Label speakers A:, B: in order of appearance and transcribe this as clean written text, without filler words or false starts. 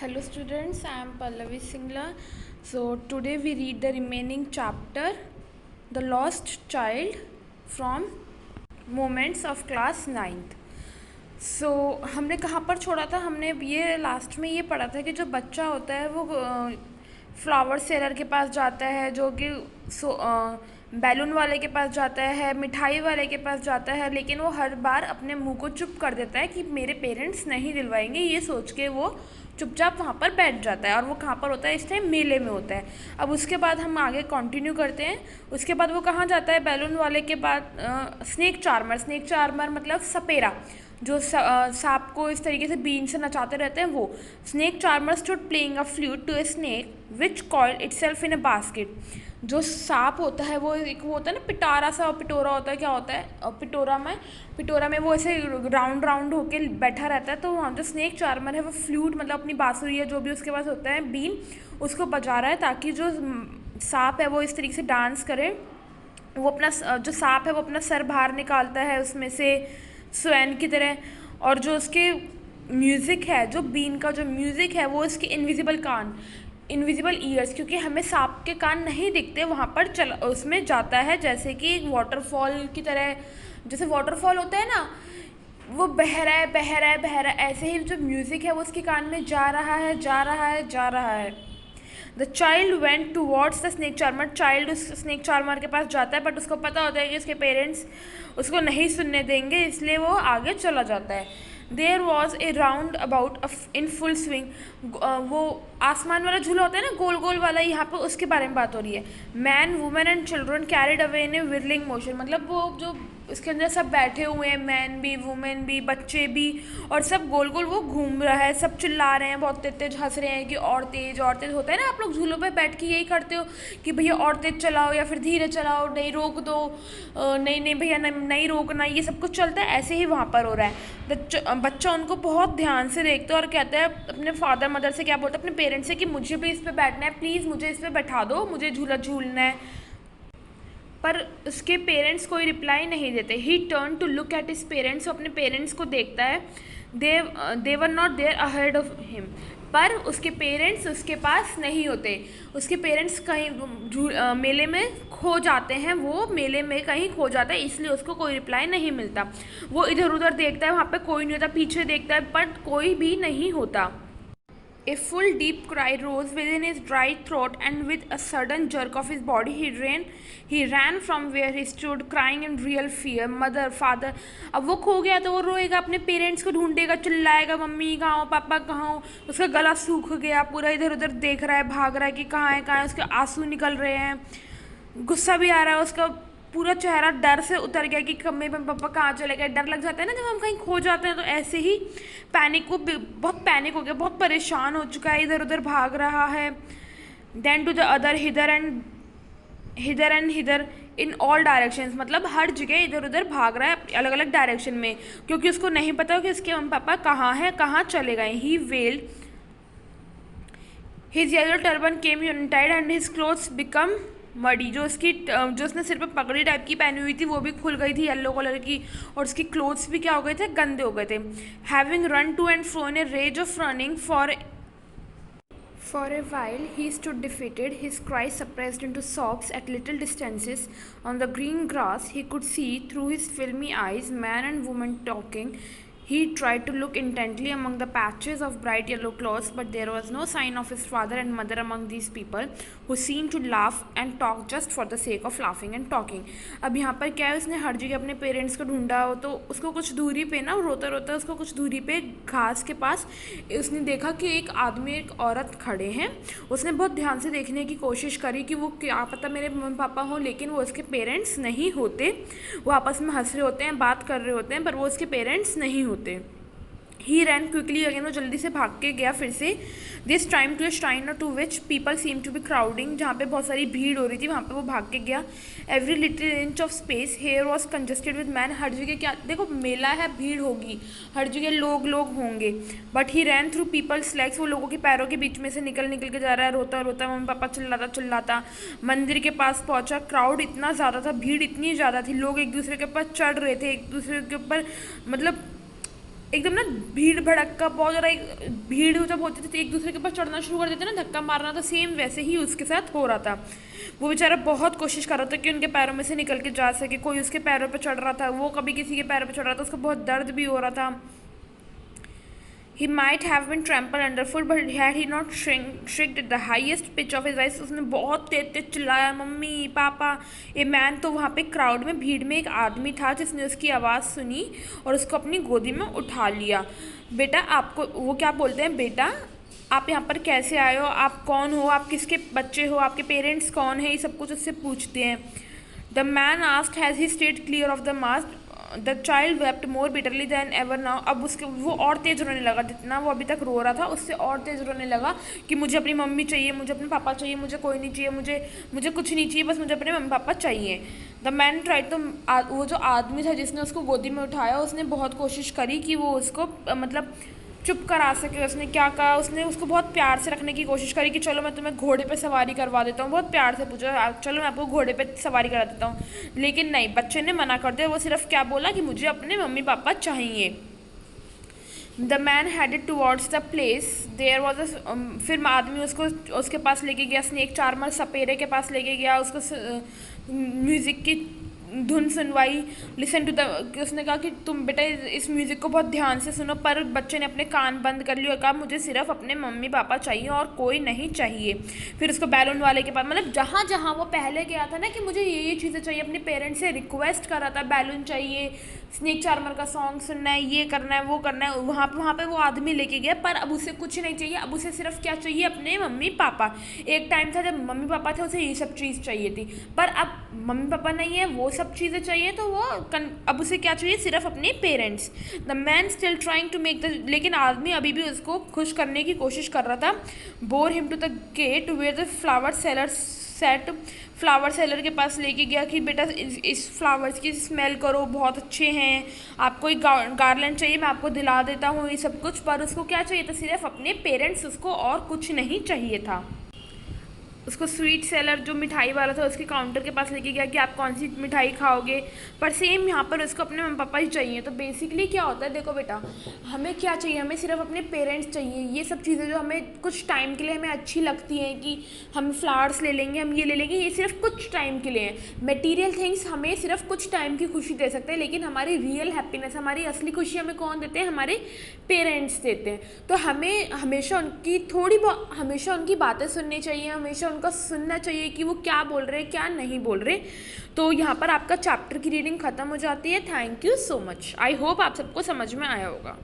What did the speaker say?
A: Hello students, I am Pallavi Singla. So today we read the remaining chapter, The Lost Child from Moments of Class 9th. सो हमने कहाँ पर छोड़ा था? हमने ये लास्ट में ये पढ़ा था कि जो बच्चा होता है वो फ्लावर सेलर के पास जाता है, जो कि बैलून वाले के पास जाता है, मिठाई वाले के पास जाता है, लेकिन वो हर बार अपने मुंह को चुप कर देता है कि मेरे पेरेंट्स नहीं दिलवाएंगे, ये सोच के वो चुपचाप वहाँ पर बैठ जाता है। और वो कहाँ पर होता है? इस टाइम मेले में होता है। अब उसके बाद हम आगे कंटिन्यू करते हैं। उसके बाद वो कहाँ जाता है? बैलून वाले के बाद स्नेक चार्मर मतलब सपेरा, जो सांप को इस तरीके से बीन से नचाते रहते हैं वो। Snake charmer stood playing a flute to a snake which coiled itself in a basket. जो सांप होता है वो एक वो होता है ना, पिटारा सा पिटोरा होता है, क्या होता है पिटोरा में वो ऐसे राउंड राउंड होके बैठा रहता है। तो वहाँ जो स्नेक चार्मर है वो फ्लूट मतलब अपनी बांसुरी या जो भी उसके पास होता है बीन, उसको बजा रहा है ताकि जो सांप है वो इस तरीके से डांस करे। वो अपना जो सांप है वो अपना सर बाहर निकालता है उसमें से स्वैन की तरह, और जो उसके म्यूज़िक है, जो बीन का जो म्यूज़िक है वो इसके इनविजिबल ईयर्स, क्योंकि हमें सांप के कान नहीं दिखते, वहाँ पर चल उसमें जाता है जैसे कि एक वाटरफॉल की तरह। जैसे वाटरफॉल होता है ना, वो बह रहा है, ऐसे ही जो म्यूज़िक है वो उसके कान में जा रहा है। The child went towards the snake charmer. Child उस स्नेक चार्मर के पास जाता है, बट उसको पता होता है कि उसके पेरेंट्स उसको नहीं सुनने देंगे, इसलिए वो आगे चला जाता है। There was a roundabout in full swing. वो आसमान वाला झूला होता है ना, गोल गोल वाला, यहाँ पर उसके बारे में बात हो रही है। Man women and children carried away in a whirling motion, मतलब वो जो इसके अंदर सब बैठे हुए हैं, मैन भी वुमेन भी बच्चे भी, और सब गोल गोल वो घूम रहा है, सब चिल्ला रहे हैं, बहुत तेज तेज हंस रहे हैं कि और तेज होता है ना। आप लोग झूलों पे बैठ के यही करते हो कि भैया और तेज चलाओ या फिर धीरे चलाओ, नहीं रोक दो, नहीं नहीं भैया नहीं रोकना, ये सब कुछ चलता है। ऐसे ही वहाँ पर हो रहा है। बच्चा उनको बहुत ध्यान से देखता है और कहता है अपने फादर मदर से, क्या बोलता है अपने पेरेंट्स से, कि मुझे भी इस पर बैठना है, प्लीज़ मुझे इस पर बैठा दो, मुझे झूला झूलना है। पर उसके पेरेंट्स कोई रिप्लाई नहीं देते। He turn to look at his parents, वो अपने पेरेंट्स को देखता है। They were not there ahead of him, पर उसके पेरेंट्स उसके पास नहीं होते। उसके पेरेंट्स कहीं मेले में खो जाते हैं, वो मेले में कहीं खो जाता है, इसलिए उसको कोई रिप्लाई नहीं मिलता। वो इधर उधर देखता है, वहाँ पे कोई नहीं होता, पीछे देखता है पर कोई भी नहीं होता। A full deep cry rose within his dry throat, and with a sudden jerk of his body, he ran from where he stood, crying in real fear. Mother, father. अब वो खो गया तो वो रोएगा, अपने पेरेंट्स को ढूंढेगा, चिल्लाएगा, मम्मी कहाँ हो, पापा कहाँ हो। उसका गला सूख गया, पूरा इधर उधर देख रहा है, भाग रहा है कि कहाँ है। उसके आंसू निकल रहे हैं, गुस्सा भी आ रहा है, उसका पूरा चेहरा डर से उतर गया कि मम्मी पापा कहाँ चले गए। डर लग जाता है ना जब हम कहीं खो जाते हैं, तो ऐसे ही बहुत पैनिक हो गया, बहुत परेशान हो चुका है, इधर उधर भाग रहा है। Then to the other, hither in all directions, मतलब हर जगह इधर उधर भाग रहा है अलग अलग डायरेक्शन में, क्योंकि उसको नहीं पता कि उसके मम्मी पापा कहाँ हैं, कहाँ चले गए। He wailed, his yellow turban came untied and his clothes become muddy. जो उसने सिर पे पगड़ी टाइप की पहनी हुई थी वो भी खुल गई थी येलो कलर की, और उसकी क्लोथ्स भी क्या हो गए थे, गंदे हो गए थे। Having run to and fro in a rage of running for a while, he stood defeated, his cries suppressed into sobs at little distances. On the green grass, he could see through his filmy eyes man and woman talking. He tried to look intently among the patches of bright yellow clothes, but there was no sign of his father and mother among these people, who seemed to laugh and talk just for the sake of laughing and talking. अब यहाँ पर क्या है, उसने हर जगह अपने parents को ढूंढा हो, तो उसको कुछ दूरी पे ना, रोता रोता उसको कुछ दूरी पे घास के पास उसने देखा कि एक आदमी एक औरत खड़े हैं। उसने बहुत ध्यान से देखने की कोशिश करी कि वो क्या पता मेरे मम्मी पापा हों, लेकिन वो उसके पेरेंट्स नहीं होते। वो आपस में हंस रहे होते हैं, बात कर रहे होते हैं, पर वो उसके पेरेंट्स नहीं होते। ही रैन क्विकली अगेन, वो जल्दी से भाग के गया फिर से। This time to a shrine to which people seem to be crowding, जहाँ पे बहुत सारी भीड़ हो रही थी वहाँ पे वो भाग के गया। Every little inch of space here was congested with man, हर जगह क्या देखो, मेला है, भीड़ होगी, हर जगह लोग होंगे। But he ran through people's legs, वो लोगों के पैरों के बीच में से निकल के जा रहा है, रोता रोता, मम्मी पापा चिल्लाता। मंदिर के पास पहुंचा, क्राउड इतना ज़्यादा था, भीड़ इतनी ज़्यादा थी, लोग एक दूसरे के ऊपर चढ़ रहे थे, एक दूसरे के ऊपर मतलब एकदम ना भीड़ भड़क्का बहुत ज़्यादा भीड़ जब होती थी तो एक दूसरे के पास चढ़ना शुरू कर देते ना, धक्का मारना, तो सेम वैसे ही उसके साथ हो रहा था। वो बेचारा बहुत कोशिश कर रहा था कि उनके पैरों में से निकल के जा सके, कोई उसके पैरों पे चढ़ रहा था, वो कभी किसी के पैरों पे चढ़ रहा था, उसको बहुत दर्द भी हो रहा था। He might have been trampled underfoot, but had he not shrieked at the highest pitch of his voice, उसने बहुत तेज तेज चिल्लाया, मम्मी पापा। ए मैन, तो वहाँ पे क्राउड में, भीड़ में एक आदमी था जिसने उसकी आवाज़ सुनी और उसको अपनी गोदी में उठा लिया। बेटा आपको, वो क्या बोलते हैं, बेटा आप यहाँ पर कैसे आए हो, आप कौन हो, आप किसके बच्चे हो, आपके पेरेंट्स कौन है, ये सब कुछ उससे पूछते हैं। The man asked has he stayed clear of the mask. The child wept more bitterly than ever now. अब उसके वो और तेज़ रोने लगा, जितना वो अभी तक रो रहा था उससे और तेज़ रोने लगा कि मुझे अपनी मम्मी चाहिए, मुझे अपने पापा चाहिए, मुझे कोई नहीं चाहिए, मुझे कुछ नहीं चाहिए, बस मुझे अपने मम्मी पापा चाहिए। द मैन ट्राइड, तो वो जो आदमी था जिसने उसको गोदी में उठाया, उसने बहुत कोशिश करी कि वो उसको मतलब चुप करा सके। उसने क्या कहा, उसने उसको बहुत प्यार से रखने की कोशिश करी कि चलो मैं तुम्हें घोड़े पे सवारी करवा देता हूँ, बहुत प्यार से पूछा, चलो मैं आपको घोड़े पे सवारी करा देता हूँ, लेकिन नहीं, बच्चे ने मना कर दिया। वो सिर्फ क्या बोला कि मुझे अपने मम्मी पापा चाहिए। The man headed towards the place there was a, फिर आदमी उसको उसके पास लेके गया, स्नेक चार्मर सपेरे के पास लेके गया, उसको म्यूज़िक की धुन सुनवाई, लिसन टू द, उसने कहा कि तुम बेटा इस म्यूज़िक को बहुत ध्यान से सुनो, पर बच्चे ने अपने कान बंद कर लिए और कहा मुझे सिर्फ अपने मम्मी पापा चाहिए और कोई नहीं चाहिए। फिर उसको बैलून वाले के पास, मतलब जहाँ जहाँ वो पहले गया था ना कि मुझे ये चीज़ें चाहिए, अपने पेरेंट्स से रिक्वेस्ट कर रहा था, बैलून चाहिए, स्नेक चार्मर का सॉन्ग सुनना है, ये करना है, वो करना है, वहाँ पे वो आदमी लेके गया, पर अब उसे कुछ नहीं चाहिए, अब उसे सिर्फ क्या चाहिए, अपने मम्मी पापा। एक टाइम था जब मम्मी पापा थे, उसे ये सब चीज़ चाहिए थी, पर अब मम्मी पापा नहीं है, वो सब चीज़ें चाहिए, तो वो अब उसे क्या चाहिए, सिर्फ अपने parents. The man still trying to make the, लेकिन आदमी अभी भी उसको खुश करने की कोशिश कर रहा था। Bore him to the gate where the flower seller set, flower seller के पास लेके गया कि बेटा इस फ्लावर्स की स्मेल करो, बहुत अच्छे हैं, आपको एक गार्लैंड चाहिए, मैं आपको दिला देता हूँ ये सब कुछ। पर उसको क्या चाहिए था, सिर्फ अपने पेरेंट्स, उसको और कुछ नहीं चाहिए था। उसको स्वीट सेलर जो मिठाई वाला था उसके काउंटर के पास लेके गया कि आप कौन सी मिठाई खाओगे, पर सेम यहाँ पर उसको अपने मम्मी पापा ही चाहिए। तो बेसिकली क्या होता है, देखो बेटा, हमें क्या चाहिए, हमें सिर्फ अपने पेरेंट्स चाहिए। ये सब चीज़ें जो हमें कुछ टाइम के लिए हमें अच्छी लगती हैं कि हम फ्लावर्स ले लेंगे, हम ये ले लेंगे, ये सिर्फ कुछ टाइम के लिए हैं। मटेरियल थिंग्स हमें सिर्फ कुछ टाइम की खुशी दे सकते हैं, लेकिन हमारी रियल हैप्पीनेस, हमारी असली खुशी हमें कौन देते हैं, हमारे पेरेंट्स देते हैं। तो हमें हमेशा उनकी हमेशा उनकी बातें सुननी चाहिए, हमेशा उनका सुनना चाहिए कि वो क्या बोल रहे हैं, क्या नहीं बोल रहे। तो यहाँ पर आपका चैप्टर की रीडिंग ख़त्म हो जाती है। Thank you so much. I hope आप सबको समझ में आया होगा।